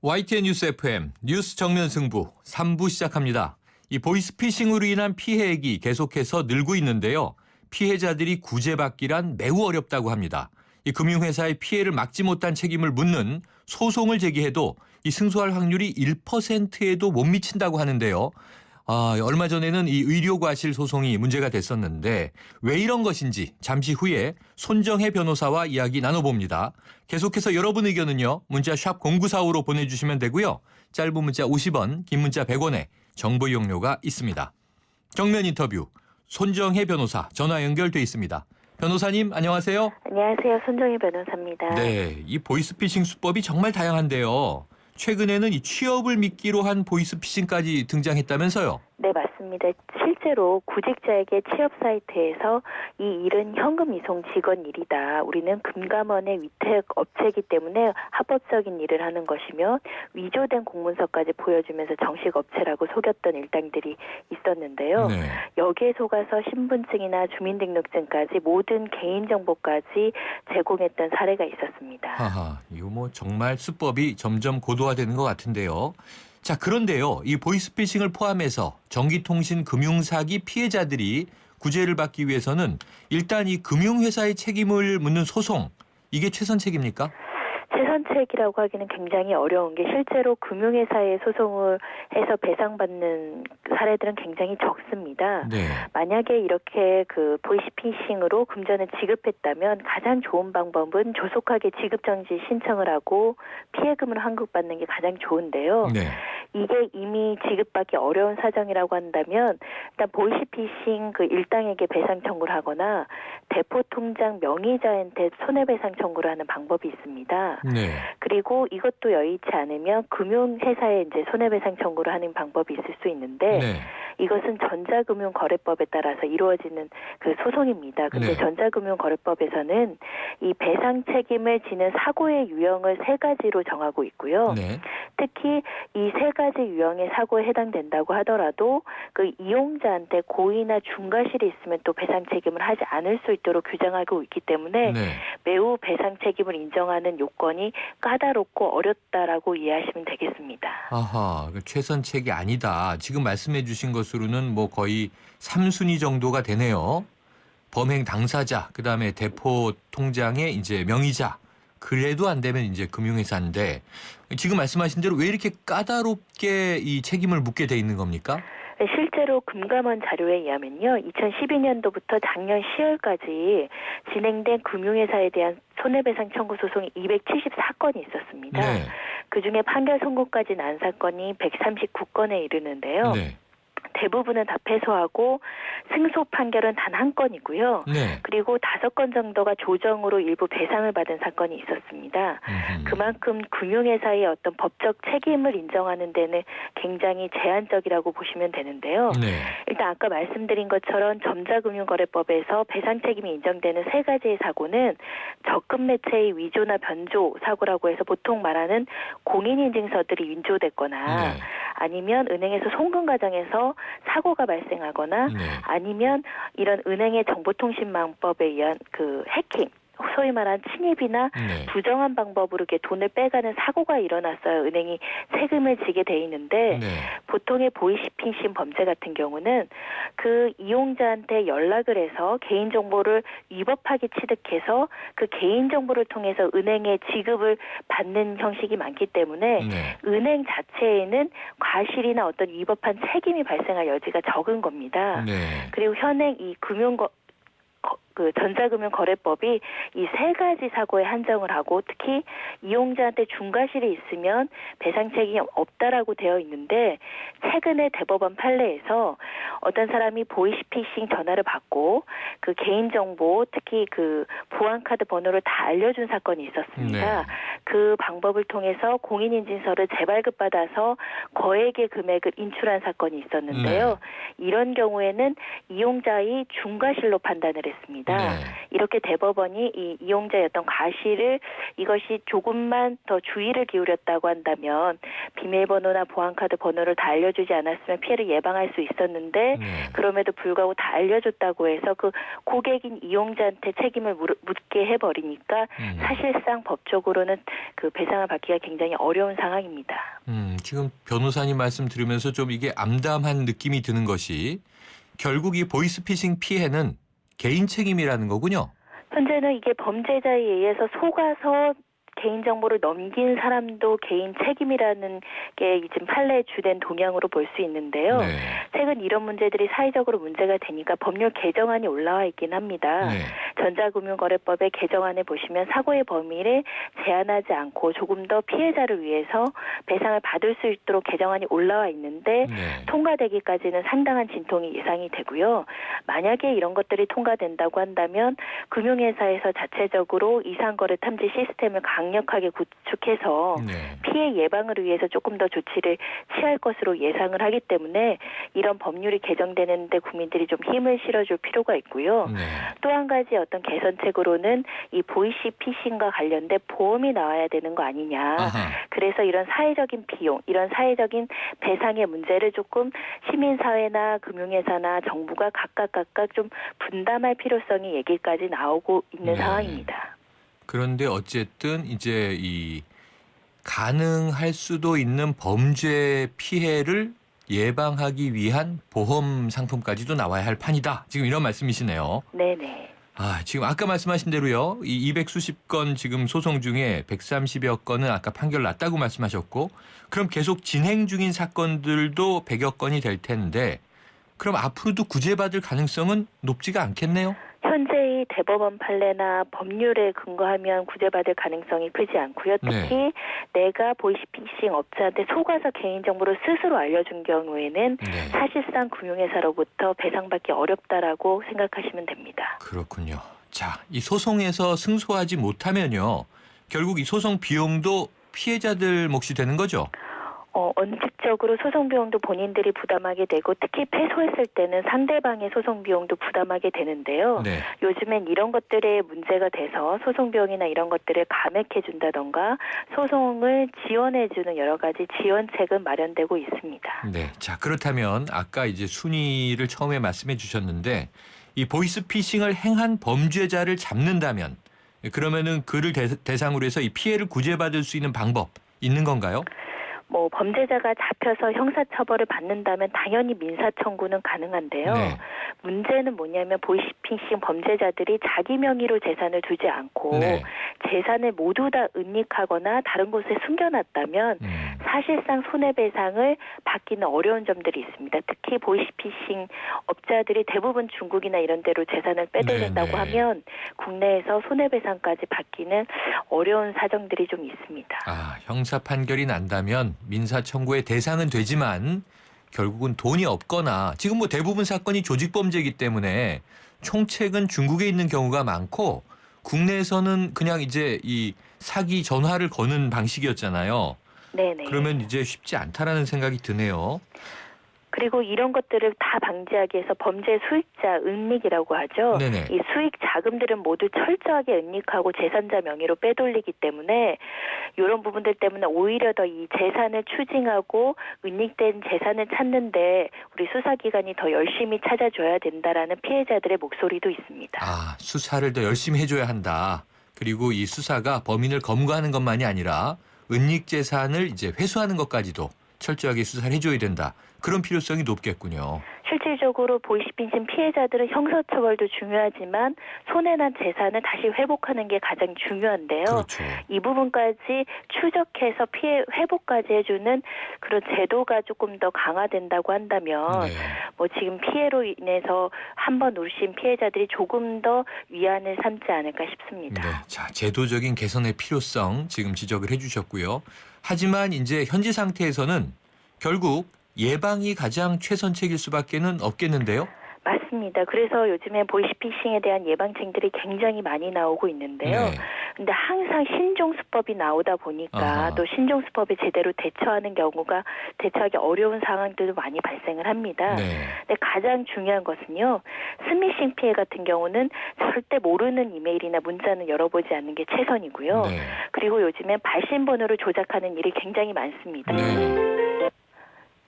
YTN 뉴스 FM 뉴스 정면 승부 3부 시작합니다. 이 보이스피싱으로 인한 피해액이 계속해서 늘고 있는데요. 피해자들이 구제받기란 매우 어렵다고 합니다. 이 금융회사의 피해를 막지 못한 책임을 묻는 소송을 제기해도 이 승소할 확률이 1%에도 못 미친다고 하는데요. 얼마 전에는 이 의료과실 소송이 문제가 됐었는데 왜 이런 것인지 잠시 후에 손정혜 변호사와 이야기 나눠봅니다. 계속해서 여러분 의견은요. 문자 샵 0945로 보내주시면 되고요. 짧은 문자 50원, 긴 문자 100원에 정보 이용료가 있습니다. 정면 인터뷰 손정혜 변호사 전화 연결돼 있습니다. 변호사님 안녕하세요. 안녕하세요. 손정혜 변호사입니다. 네, 이 보이스피싱 수법이 정말 다양한데요. 최근에는 이 취업을 미끼로 한 보이스피싱까지 등장했다면서요? 네, 맞습니다. 실제로 구직자에게 취업 사이트에서 이 일은 현금 이송 직원 일이다. 우리는 금감원의 위탁 업체이기 때문에 합법적인 일을 하는 것이며 위조된 공문서까지 보여주면서 정식 업체라고 속였던 일당들이 있었는데요. 네. 여기에 속아서 신분증이나 주민등록증까지 모든 개인정보까지 제공했던 사례가 있었습니다. 하하, 이거 뭐 정말 수법이 점점 고도화되는 것 같은데요. 자, 그런데요. 이 보이스피싱을 포함해서 전기통신 금융사기 피해자들이 구제를 받기 위해서는 일단 이 금융회사의 책임을 묻는 소송, 이게 최선책입니까? 최선책이라고 하기는 굉장히 어려운 게 실제로 금융회사에 소송을 해서 배상받는 사례들은 굉장히 적습니다. 네. 만약에 이렇게 그 보이스피싱으로 금전을 지급했다면 가장 좋은 방법은 조속하게 지급정지 신청을 하고 피해금을 환급받는 게 가장 좋은데요. 네. 이게 이미 지급받기 어려운 사정이라고 한다면 일단 보이스피싱 그 일당에게 배상 청구를 하거나 대포 통장 명의자한테 손해배상 청구를 하는 방법이 있습니다. 네. 그리고 이것도 여의치 않으면 금융회사에 이제 손해배상 청구를 하는 방법이 있을 수 있는데 네. 이것은 전자금융거래법에 따라서 이루어지는 그 소송입니다. 근데 네. 전자금융거래법에서는 이 배상 책임을 지는 사고의 유형을 세 가지로 정하고 있고요. 네. 특히 이 세 가지 유형의 사고에 해당된다고 하더라도 그 이용자한테 고의나 중과실이 있으면 또 배상 책임을 하지 않을 수 있도록 규정하고 있기 때문에 네. 매우 배상 책임을 인정하는 요건이 까다롭고 어렵다라고 이해하시면 되겠습니다. 아하, 최선책이 아니다. 지금 말씀해 주신 것으로는 뭐 거의 3순위 정도가 되네요. 범행 당사자, 그다음에 대포 통장의 이제 명의자. 그래도 안 되면 이제 금융회사인데 지금 말씀하신 대로 왜 이렇게 까다롭게 이 책임을 묻게 돼 있는 겁니까? 실제로 금감원 자료에 의하면요. 2012년도부터 작년 10월까지 진행된 금융회사에 대한 손해배상 청구 소송이 274건이 있었습니다. 네. 그중에 판결 선고까지 난 사건이 139건에 이르는데요. 네. 대부분은 다 패소하고 승소 판결은 단 한 건이고요. 네. 그리고 5건 정도가 조정으로 일부 배상을 받은 사건이 있었습니다. 그만큼 금융회사의 어떤 법적 책임을 인정하는 데는 굉장히 제한적이라고 보시면 되는데요. 네. 일단 아까 말씀드린 것처럼 전자금융거래법에서 배상 책임이 인정되는 세 가지의 사고는 적금 매체의 위조나 변조 사고라고 해서 보통 말하는 공인인증서들이 위조됐거나 네. 아니면 은행에서 송금 과정에서 사고가 발생하거나 네. 아니면 이런 은행의 정보통신망법에 의한 그 해킹 소위 말한 침입이나 네. 부정한 방법으로 이렇게 돈을 빼가는 사고가 일어났어요. 은행이 세금을 지게 돼 있는데 네. 보통의 보이스피싱 범죄 같은 경우는 그 이용자한테 연락을 해서 개인정보를 위법하게 취득해서 그 개인정보를 통해서 은행에 지급을 받는 형식이 많기 때문에 네. 은행 자체에는 과실이나 어떤 위법한 책임이 발생할 여지가 적은 겁니다. 네. 그리고 현행 이 그 전자금융거래법이 이 세 가지 사고에 한정을 하고 특히 이용자한테 중과실이 있으면 배상 책임이 없다라고 되어 있는데 최근에 대법원 판례에서 어떤 사람이 보이스피싱 전화를 받고 그 개인정보 특히 그 보안카드 번호를 다 알려준 사건이 있었습니다. 네. 그 방법을 통해서 공인인증서를 재발급받아서 거액의 금액을 인출한 사건이 있었는데요. 이런 경우에는 이용자의 중과실로 판단을 했습니다. 있습니다. 네. 이렇게 대법원이 이 이용자의 어떤 과실을 이것이 조금만 더 주의를 기울였다고 한다면 비밀번호나 보안카드 번호를 다 알려주지 않았으면 피해를 예방할 수 있었는데 네. 그럼에도 불구하고 다 알려줬다고 해서 그 고객인 이용자한테 책임을 묻게 해버리니까 사실상 법적으로는 그 배상을 받기가 굉장히 어려운 상황입니다. 지금 변호사님 말씀 들으면서 좀 이게 암담한 느낌이 드는 것이 결국 이 보이스피싱 피해는 개인 책임이라는 거군요. 현재는 이게 범죄자에 의해서 속아서 개인정보를 넘긴 사람도 개인 책임이라는 게 지금 판례의 주된 동향으로 볼 수 있는데요. 네. 최근 이런 문제들이 사회적으로 문제가 되니까 법률 개정안이 올라와 있긴 합니다. 네. 전자금융거래법의 개정안에 보시면 사고의 범위를 제한하지 않고 조금 더 피해자를 위해서 배상을 받을 수 있도록 개정안이 올라와 있는데 네. 통과되기까지는 상당한 진통이 예상이 되고요. 만약에 이런 것들이 통과된다고 한다면 금융회사에서 자체적으로 이상거래 탐지 시스템을 강력하게 구축해서 네. 피해 예방을 위해서 조금 더 조치를 취할 것으로 예상을 하기 때문에 이런 법률이 개정되는데 국민들이 좀 힘을 실어줄 필요가 있고요. 네. 또 한 가지 어떤 개선책으로는 이 보이시피싱과 관련된 보험이 나와야 되는 거 아니냐. 아하. 그래서 이런 사회적인 비용, 이런 사회적인 배상의 문제를 조금 시민사회나 금융회사나 정부가 각각 좀 분담할 필요성이 얘기까지 나오고 있는 네. 상황입니다. 그런데 어쨌든 이제 이 가능할 수도 있는 범죄 피해를 예방하기 위한 보험 상품까지도 나와야 할 판이다. 지금 이런 말씀이시네요. 네네. 지금 아까 말씀하신 대로요. 이 200수십 건 지금 소송 중에 130여 건은 아까 판결 났다고 말씀하셨고 그럼 계속 진행 중인 사건들도 100여 건이 될 텐데 그럼 앞으로도 구제받을 가능성은 높지가 않겠네요. 현재의 대법원 판례나 법률에 근거하면 구제받을 가능성이 크지 않고요. 특히 내가 보이스피싱 업자한테 속아서 개인정보를 스스로 알려준 경우에는 네. 사실상 금융회사로부터 배상받기 어렵다라고 생각하시면 됩니다. 그렇군요. 자, 이 소송에서 승소하지 못하면요. 결국 이 소송 비용도 피해자들 몫이 되는 거죠? 원칙적으로 소송 비용도 본인들이 부담하게 되고 특히 패소했을 때는 상대방의 소송 비용도 부담하게 되는데요. 네. 요즘엔 이런 것들에 문제가 돼서 소송 비용이나 이런 것들을 감액해 준다던가 소송을 지원해 주는 여러 가지 지원책은 마련되고 있습니다. 네. 자, 그렇다면 아까 이제 순위를 처음에 말씀해 주셨는데 이 보이스피싱을 행한 범죄자를 잡는다면 그러면은 그를 대상으로 해서 이 피해를 구제받을 수 있는 방법 있는 건가요? 범죄자가 잡혀서 형사처벌을 받는다면 당연히 민사청구는 가능한데요. 네. 문제는 뭐냐면 보이스피싱 범죄자들이 자기 명의로 재산을 두지 않고 네. 재산을 모두 다 은닉하거나 다른 곳에 숨겨놨다면 사실상 손해배상을 받기는 어려운 점들이 있습니다. 특히 보이스피싱 업자들이 대부분 중국이나 이런 데로 재산을 빼돌린다고 네. 하면 국내에서 손해배상까지 받기는 어려운 사정들이 좀 있습니다. 형사 판결이 난다면 민사 청구의 대상은 되지만 결국은 돈이 없거나 지금 대부분 사건이 조직범죄이기 때문에 총책은 중국에 있는 경우가 많고 국내에서는 그냥 이제 이 사기 전화를 거는 방식이었잖아요. 네네. 그러면 이제 쉽지 않다라는 생각이 드네요. 그리고 이런 것들을 다 방지하기 위해서 범죄 수익자 은닉이라고 하죠. 네네. 이 수익 자금들은 모두 철저하게 은닉하고 재산자 명의로 빼돌리기 때문에 이런 부분들 때문에 오히려 더 이 재산을 추징하고 은닉된 재산을 찾는데 우리 수사기관이 더 열심히 찾아줘야 된다라는 피해자들의 목소리도 있습니다. 수사를 더 열심히 해줘야 한다. 그리고 이 수사가 범인을 검거하는 것만이 아니라 은닉 재산을 이제 회수하는 것까지도 철저하게 수사를 해줘야 된다. 그런 필요성이 높겠군요. 실질적으로 보이스피싱 피해자들은 형사처벌도 중요하지만 손해난 재산을 다시 회복하는 게 가장 중요한데요. 그렇죠. 이 부분까지 추적해서 피해 회복까지 해주는 그런 제도가 조금 더 강화된다고 한다면 지금 피해로 인해서 한번 누르신 피해자들이 조금 더 위안을 삼지 않을까 싶습니다. 네, 자, 제도적인 개선의 필요성 지금 지적을 해주셨고요. 하지만 이제 현재 상태에서는 결국 예방이 가장 최선책일 수밖에는 없겠는데요. 맞습니다. 그래서 요즘에 보이스피싱에 대한 예방책들이 굉장히 많이 나오고 있는데요. 네. 근데 항상 신종수법이 나오다 보니까 아하. 또 신종수법에 제대로 대처하는 경우가 대처하기 어려운 상황들도 많이 발생을 합니다. 네. 근데 가장 중요한 것은요. 스미싱 피해 같은 경우는 절대 모르는 이메일이나 문자는 열어보지 않는 게 최선이고요. 네. 그리고 요즘엔 발신번호를 조작하는 일이 굉장히 많습니다.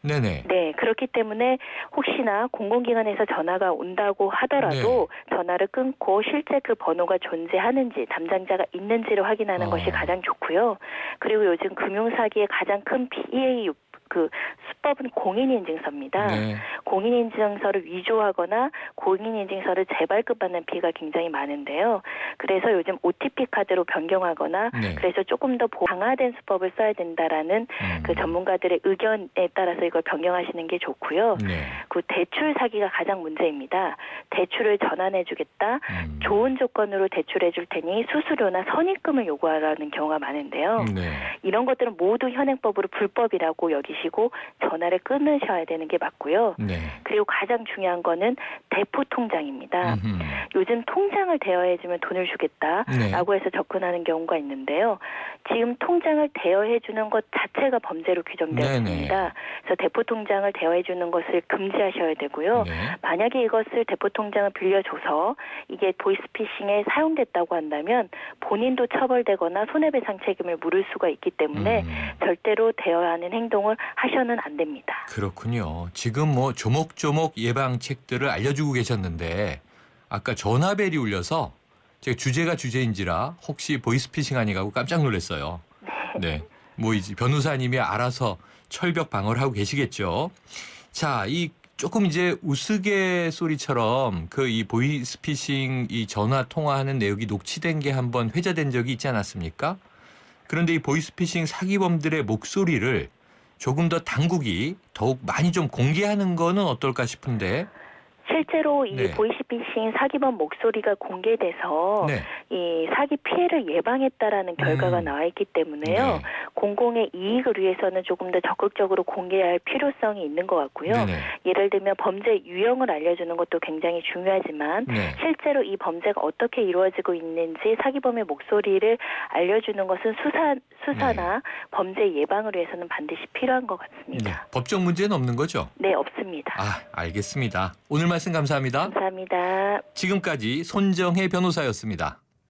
네네. 네, 그렇기 때문에 혹시나 공공기관에서 전화가 온다고 하더라도 전화를 끊고 실제 그 번호가 존재하는지 담당자가 있는지를 확인하는 것이 가장 좋고요. 그리고 요즘 금융사기의 가장 큰 피해의 그 수법은 공인인증서입니다. 네. 공인인증서를 위조하거나 공인인증서를 재발급받는 피해가 굉장히 많은데요. 그래서 요즘 OTP 카드로 변경하거나 네. 그래서 조금 더 강화된 수법을 써야 된다라는 그 전문가들의 의견에 따라서 이걸 변경하시는 게 좋고요. 네. 그 대출 사기가 가장 문제입니다. 대출을 전환해주겠다. 음. 좋은 조건으로 대출해줄 테니 수수료나 선입금을 요구하라는 경우가 많은데요. 네. 이런 것들은 모두 현행법으로 불법이라고 여기시고 전화를 끊으셔야 되는 게 맞고요. 네. 그리고 가장 중요한 거는 대포 통장입니다. 음흠. 요즘 통장을 대여해주면 돈을 주겠다라고 해서 접근하는 경우가 있는데요. 지금 통장을 대여해주는 것 자체가 범죄로 규정되었습니다. 그래서 대포 통장을 대여해주는 것을 금지하셔야 되고요. 네. 만약에 이것을 대포 통장을 빌려줘서 이게 보이스피싱에 사용됐다고 한다면 본인도 처벌되거나 손해배상 책임을 물을 수가 있기 때문에 절대로 대여하는 행동을 하셔는 안 됩니다. 그렇군요. 지금 뭐 조목조목 예방책들을 알려주고 계셨는데 아까 전화벨이 울려서 제가 주제가 주제인지라 혹시 보이스피싱 아니가고 깜짝 놀랐어요. 네. 뭐 이제 변호사님이 알아서 철벽 방어를 하고 계시겠죠. 자, 이 조금 이제 우스갯소리처럼 그 이 보이스피싱 이 전화 통화하는 내역이 녹취된 게 한번 회자된 적이 있지 않았습니까? 그런데 이 보이스피싱 사기범들의 목소리를 조금 더 당국이 더욱 많이 좀 공개하는 거는 어떨까 싶은데. 실제로 이 네. 보이스피싱 사기범 목소리가 공개돼서 네. 이 사기 피해를 예방했다라는 결과가 나와 있기 때문에요. 네. 공공의 이익을 위해서는 조금 더 적극적으로 공개할 필요성이 있는 것 같고요. 네네. 예를 들면 범죄 유형을 알려주는 것도 굉장히 중요하지만 네. 실제로 이 범죄가 어떻게 이루어지고 있는지 사기범의 목소리를 알려주는 것은 수사나 범죄 예방을 위해서는 반드시 필요한 것 같습니다. 네. 법적 문제는 없는 거죠? 네, 없습니다. 아, 알겠습니다. 오늘 말씀 감사합니다. 감사합니다. 지금까지 손정혜 변호사였습니다.